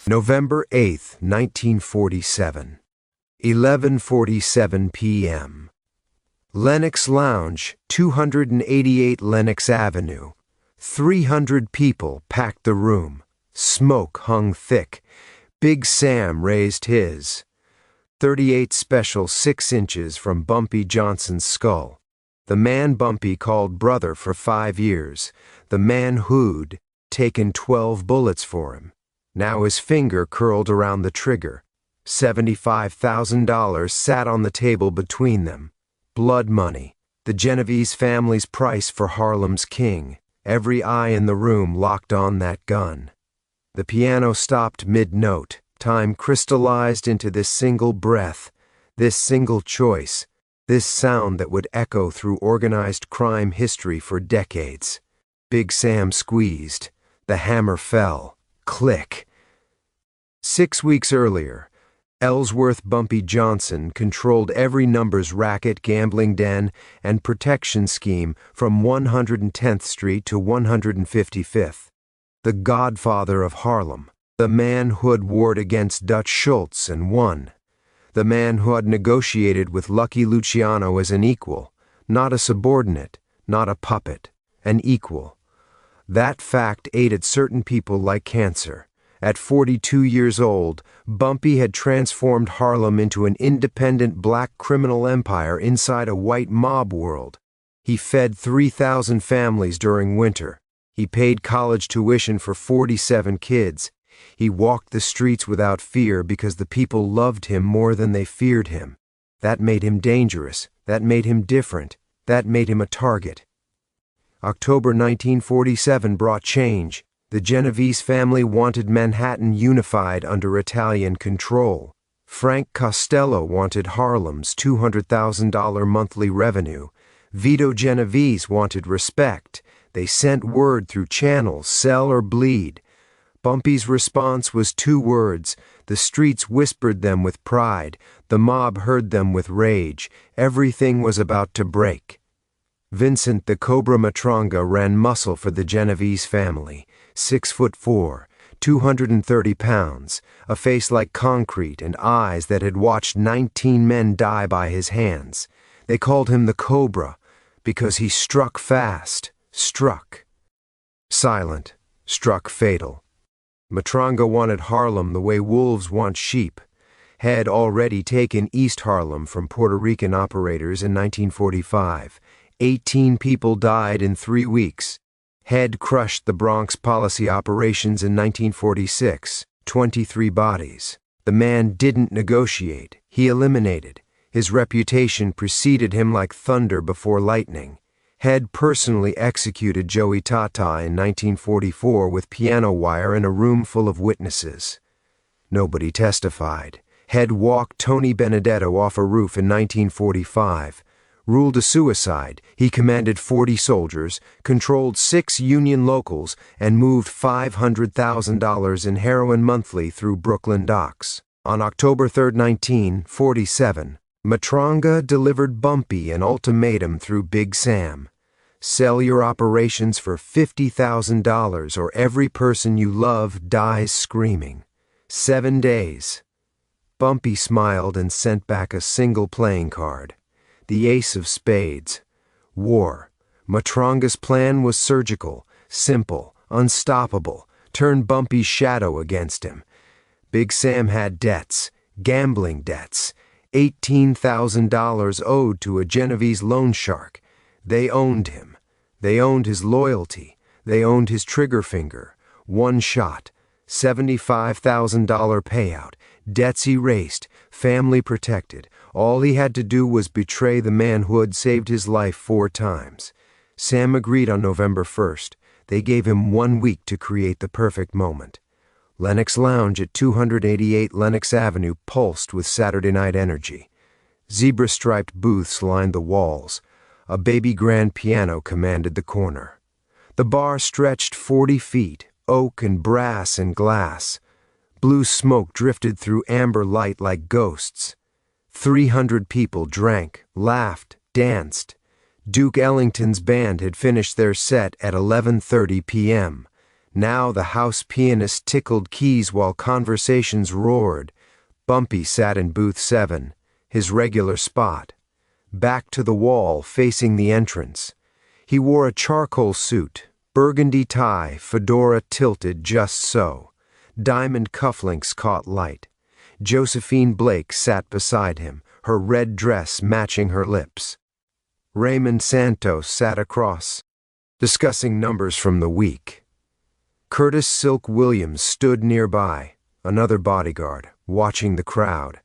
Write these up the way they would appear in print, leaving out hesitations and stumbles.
November 8, 1947. 11:47 p.m. Lenox Lounge, 288 Lenox Avenue. 300 people packed the room. Smoke hung thick. Big Sam raised his. 38 special 6 inches from Bumpy Johnson's skull. The man Bumpy called brother for 5 years. The man who'd taken 12 bullets for him. Now his finger curled around the trigger. $75,000 sat on the table between them. Blood money, the Genovese family's price for Harlem's king. Every eye in the room locked on that gun. The piano stopped mid-note. Time crystallized into this single breath, this single choice, this sound that would echo through organized crime history for decades. Big Sam squeezed. The hammer fell. Click. 6 weeks earlier, Ellsworth Bumpy Johnson controlled every numbers racket, gambling den, and protection scheme from 110th Street to 155th. The Godfather of Harlem. The man who had warred against Dutch Schultz and won. The man who had negotiated with Lucky Luciano as an equal, not a subordinate, not a puppet, an equal. That fact ate at certain people like cancer. At 42 years old, Bumpy had transformed Harlem into an independent black criminal empire inside a white mob world. He fed 3,000 families during winter. He paid college tuition for 47 kids. He walked the streets without fear because the people loved him more than they feared him. That made him dangerous. That made him different. That made him a target. October 1947 brought change. The Genovese family wanted Manhattan unified under Italian control. Frank Costello wanted Harlem's $200,000 monthly revenue. Vito Genovese wanted respect. They sent word through channels, sell or bleed. Bumpy's response was 2 words. The streets whispered them with pride. The mob heard them with rage. Everything was about to break. Vincent the Cobra Matranga ran muscle for the Genovese family. 6'4", 230 pounds, a face like concrete and eyes that had watched 19 men die by his hands. They called him the Cobra because he struck fast, struck. Silent, struck fatal. Matranga wanted Harlem the way wolves want sheep. Had already taken East Harlem from Puerto Rican operators in 1945. 18 people died in 3 weeks. Had crushed the Bronx policy operations in 1946. 23 bodies. The man didn't negotiate. He eliminated. His reputation preceded him like thunder before lightning. Had personally executed Joey Tata in 1944 with piano wire in a room full of witnesses. Nobody testified. Had walked Tony Benedetto off a roof in 1945. Ruled a suicide. He commanded 40 soldiers, controlled 6 Union locals, and moved $500,000 in heroin monthly through Brooklyn docks. On October 3, 1947, Matranga delivered Bumpy an ultimatum through Big Sam. Sell your operations for $50,000 or every person you love dies screaming. 7 days. Bumpy smiled and sent back a single playing card. The ace of spades. War. Matranga's plan was surgical, simple, unstoppable. Turn Bumpy's shadow against him. Big Sam had debts, gambling debts. $18,000 owed to a Genovese loan shark. They owned him. They owned his loyalty. They owned his trigger finger. 1 shot. $75,000 payout. Debts erased. Family protected. All he had to do was betray the man who had saved his life 4 times. Sam agreed on November 1st. They gave him 1 week to create the perfect moment. Lenox Lounge at 288 Lenox Avenue pulsed with Saturday night energy. Zebra-striped booths lined the walls. A baby grand piano commanded the corner. The bar stretched 40 feet, oak and brass and glass. Blue smoke drifted through amber light like ghosts. 300 people drank, laughed, danced. Duke Ellington's band had finished their set at 11:30 p.m. Now the house pianist tickled keys while conversations roared. Bumpy sat in booth 7, his regular spot, back to the wall facing the entrance. He wore a charcoal suit, burgundy tie, fedora tilted just so. Diamond cufflinks caught light. Josephine Blake sat beside him, her red dress matching her lips. Raymond Santos sat across, discussing numbers from the week. Curtis Silk Williams stood nearby, another bodyguard, watching the crowd.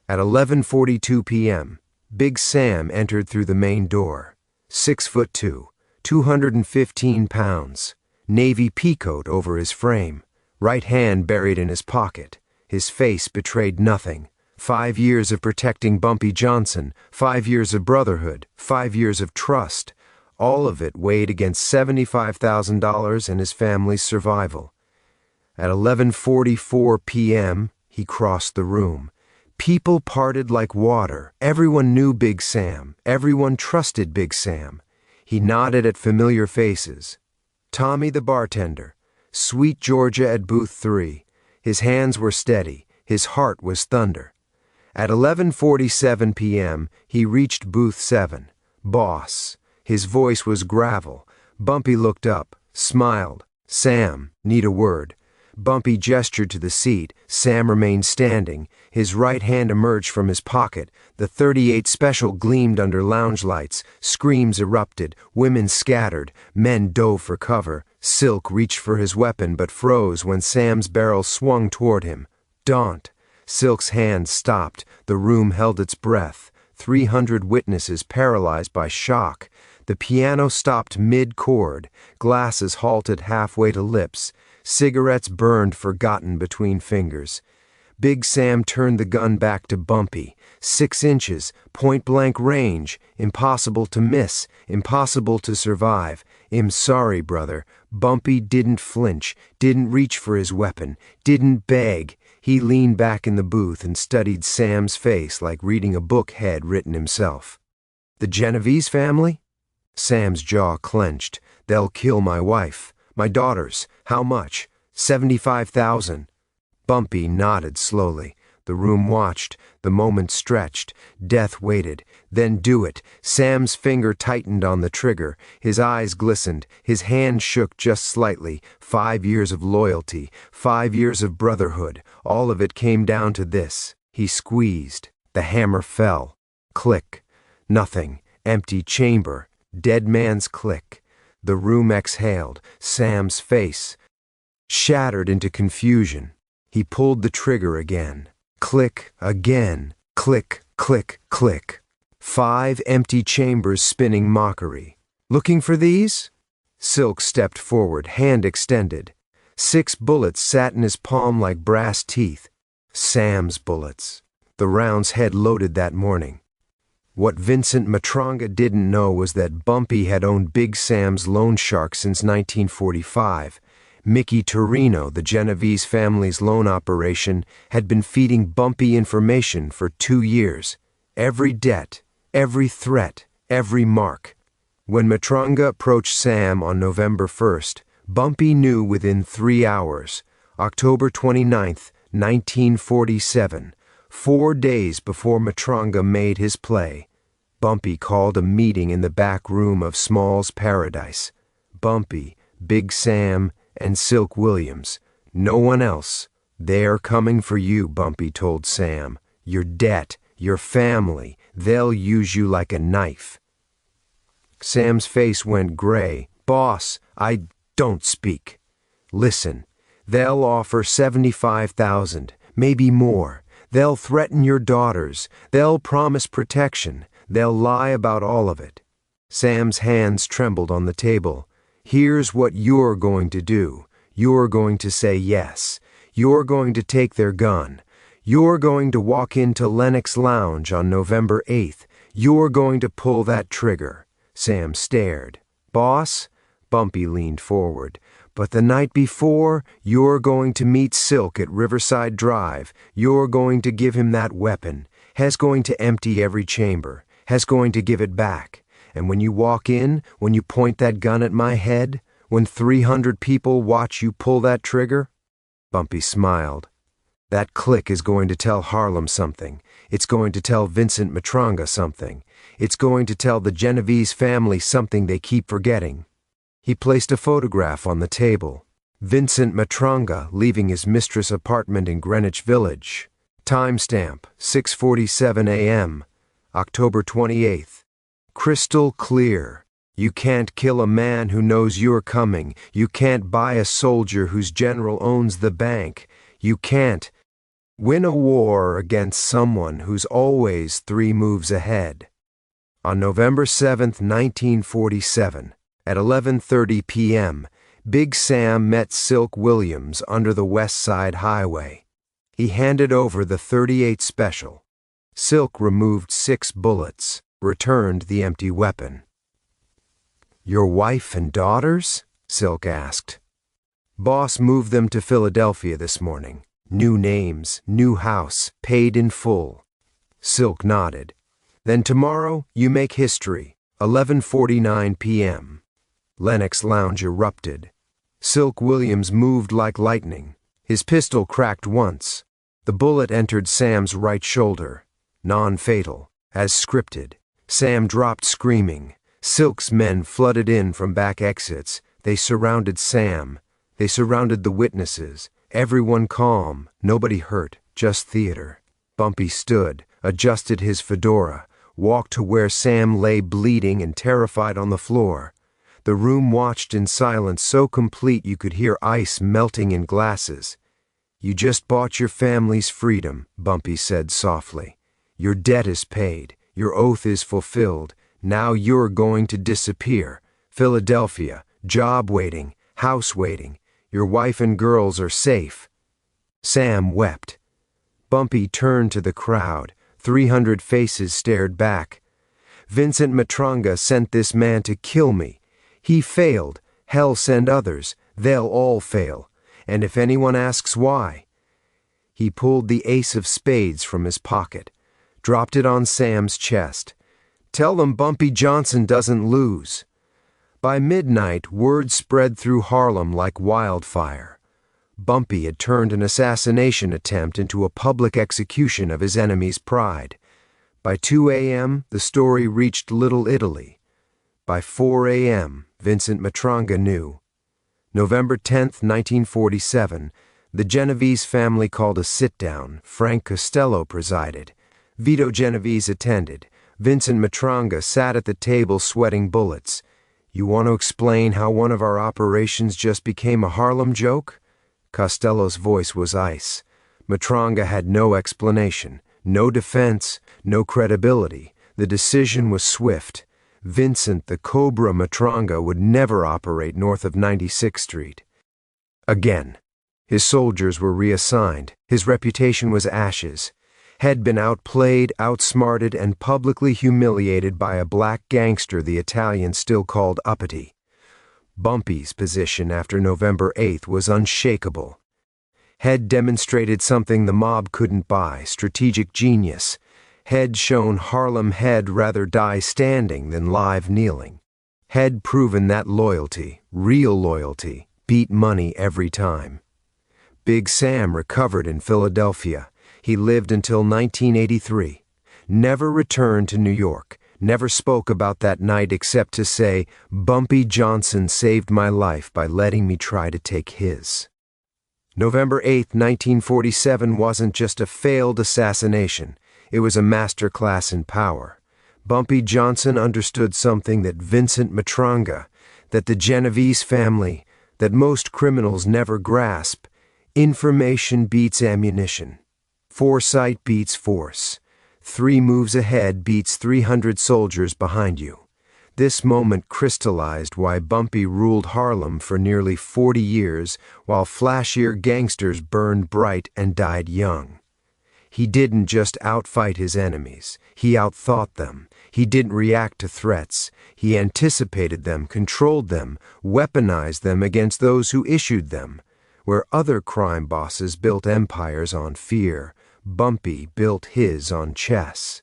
At 11:42 p.m., Big Sam entered through the main door. 6'2", 215 pounds, navy peacoat over his frame, right hand buried in his pocket. His face betrayed nothing. 5 years of protecting Bumpy Johnson, 5 years of brotherhood, 5 years of trust. All of it weighed against $75,000 and his family's survival. At 11:44 p.m., he crossed the room. People parted like water. Everyone knew Big Sam. Everyone trusted Big Sam. He nodded at familiar faces. Tommy the bartender, Sweet Georgia at booth 3. His hands were steady. His heart was thunder. At 11:47 p.m., he reached booth 7. Boss. His voice was gravel. Bumpy looked up, smiled. Sam, need a word. Bumpy gestured to the seat. Sam remained standing. His right hand emerged from his pocket. The .38 Special gleamed under lounge lights. Screams erupted. Women scattered. Men dove for cover. Silk reached for his weapon but froze when Sam's barrel swung toward him. Daunt. Silk's hand stopped. The room held its breath. 300 witnesses paralyzed by shock. The piano stopped mid-chord. Glasses halted halfway to lips. Cigarettes burned forgotten between fingers. Big Sam turned the gun back to Bumpy. 6 inches, point-blank range. Impossible to miss, impossible to survive. I'm sorry, brother. Bumpy didn't flinch, didn't reach for his weapon, didn't beg. He leaned back in the booth and studied Sam's face like reading a book he'd written himself. The Genovese family? Sam's jaw clenched. They'll kill my wife. My daughters. How much? 75,000. Bumpy nodded slowly. The room watched. The moment stretched. Death waited. Then do it. Sam's finger tightened on the trigger. His eyes glistened. His hand shook just slightly. 5 years of loyalty. 5 years of brotherhood. All of it came down to this. He squeezed. The hammer fell. Click. Nothing. Empty chamber. Dead man's click. The room exhaled. Sam's face shattered into confusion. He pulled the trigger again. Click, again. Click, click, click. 5 empty chambers spinning mockery. Looking for these? Silk stepped forward, hand extended. 6 bullets sat in his palm like brass teeth. Sam's bullets. The rounds had loaded that morning. What Vincent Matranga didn't know was that Bumpy had owned Big Sam's loan shark since 1945. Mickey Torino, the Genovese family's loan operation, had been feeding Bumpy information for 2 years. Every debt, every threat, every mark. When Matranga approached Sam on November 1st, Bumpy knew within 3 hours. October 29th, 1947. 4 days before Matranga made his play. Bumpy called a meeting in the back room of Small's Paradise. Bumpy, Big Sam, and Silk Williams. No one else. They're coming for you, Bumpy told Sam. Your debt, your family. They'll use you like a knife. Sam's face went gray. Boss, I don't speak. Listen. They'll offer 75,000, maybe more. They'll threaten your daughters. They'll promise protection. They'll lie about all of it. Sam's hands trembled on the table. Here's what you're going to do. You're going to say yes. You're going to take their gun. You're going to walk into Lenox Lounge on November 8th. You're going to pull that trigger. Sam stared. Boss? Bumpy leaned forward. But the night before, you're going to meet Silk at Riverside Drive. You're going to give him that weapon. Has going to empty every chamber. Has going to give it back. And when you walk in, when you point that gun at my head, when 300 people watch you pull that trigger? Bumpy smiled. That click is going to tell Harlem something. It's going to tell Vincent Matranga something. It's going to tell the Genovese family something they keep forgetting. He placed a photograph on the table. Vincent Matranga leaving his mistress' apartment in Greenwich Village. Timestamp, 6:47 a.m., October 28th. Crystal clear. You can't kill a man who knows you're coming. You can't buy a soldier whose general owns the bank. You can't win a war against someone who's always 3 moves ahead. On November 7, 1947, at 11:30 p.m., Big Sam met Silk Williams under the West Side Highway. He handed over the .38 Special. Silk removed 6 bullets, returned the empty weapon. "Your wife and daughters?" Silk asked. "Boss moved them to Philadelphia this morning. New names, new house, paid in full." Silk nodded. "Then tomorrow you make history, 11:49 p.m. Lenox Lounge erupted. Silk Williams moved like lightning. His pistol cracked once. The bullet entered Sam's right shoulder. Non-fatal, as scripted. Sam dropped screaming. Silk's men flooded in from back exits. They surrounded Sam. They surrounded the witnesses. Everyone calm, nobody hurt, just theater. Bumpy stood, adjusted his fedora, walked to where Sam lay bleeding and terrified on the floor. The room watched in silence so complete you could hear ice melting in glasses. "You just bought your family's freedom," Bumpy said softly. "Your debt is paid. Your oath is fulfilled. Now you're going to disappear. Philadelphia, job waiting, house waiting. Your wife and girls are safe." Sam wept. Bumpy turned to the crowd. 300 faces stared back. "Vincent Matranga sent this man to kill me. He failed. Hell send others. They'll all fail. And if anyone asks why..." He pulled the ace of spades from his pocket, dropped it on Sam's chest. "Tell them Bumpy Johnson doesn't lose." By midnight, word spread through Harlem like wildfire. Bumpy had turned an assassination attempt into a public execution of his enemy's pride. By 2 a.m., the story reached Little Italy. By 4 a.m., Vincent Matranga knew. November 10, 1947, the Genovese family called a sit-down. Frank Costello presided. Vito Genovese attended. Vincent Matranga sat at the table sweating bullets. "You want to explain how one of our operations just became a Harlem joke?" Costello's voice was ice. Matranga had no explanation, no defense, no credibility. The decision was swift. Vincent the Cobra Matranga would never operate north of 96th Street. Again. His soldiers were reassigned. His reputation was ashes. Had been outplayed, outsmarted, and publicly humiliated by a black gangster the Italians still called uppity. Bumpy's position after November 8th was unshakable. Had demonstrated something the mob couldn't buy, strategic genius. Had shown Harlem had rather die standing than live kneeling. Had proven that loyalty, real loyalty, beat money every time. Big Sam recovered in Philadelphia. He lived until 1983. Never returned to New York. Never spoke about that night except to say, "Bumpy Johnson saved my life by letting me try to take his." November 8, 1947 wasn't just a failed assassination. It was a masterclass in power. Bumpy Johnson understood something that Vincent Matranga, that the Genovese family, that most criminals never grasp. Information beats ammunition. Foresight beats force. 3 moves ahead beats 300 soldiers behind you. This moment crystallized why Bumpy ruled Harlem for nearly 40 years while flashier gangsters burned bright and died young. He didn't just outfight his enemies. He outthought them. He didn't react to threats. He anticipated them, controlled them, weaponized them against those who issued them. Where other crime bosses built empires on fear, Bumpy built his on chess.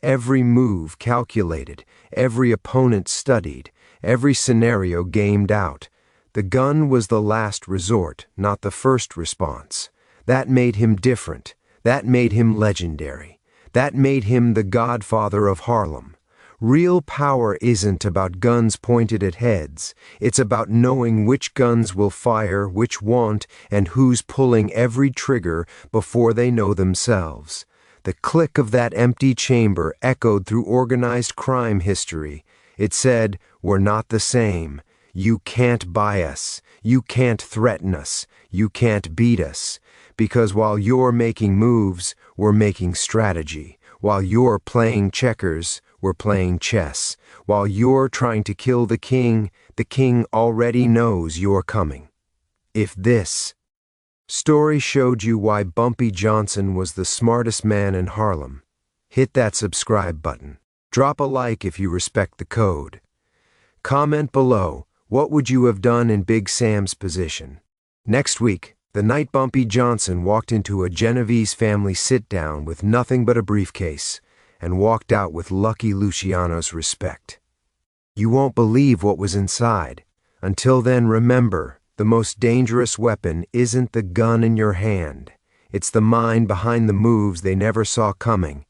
Every move calculated, every opponent studied, every scenario gamed out. The gun was the last resort, not the first response. That made him different. That made him legendary. That made him the Godfather of Harlem. Real power isn't about guns pointed at heads. It's about knowing which guns will fire, which won't, and who's pulling every trigger before they know themselves. The click of that empty chamber echoed through organized crime history. It said, "We're not the same. You can't buy us. You can't threaten us. You can't beat us. Because while you're making moves, we're making strategy. While you're playing checkers, we're playing chess. While you're trying to kill the king already knows you're coming." If this story showed you why Bumpy Johnson was the smartest man in Harlem, hit that subscribe button. Drop a like if you respect the code. Comment below, what would you have done in Big Sam's position? Next week, the night Bumpy Johnson walked into a Genovese family sit-down with nothing but a briefcase, and walked out with Lucky Luciano's respect. You won't believe what was inside. Until then, remember, the most dangerous weapon isn't the gun in your hand. It's the mind behind the moves they never saw coming.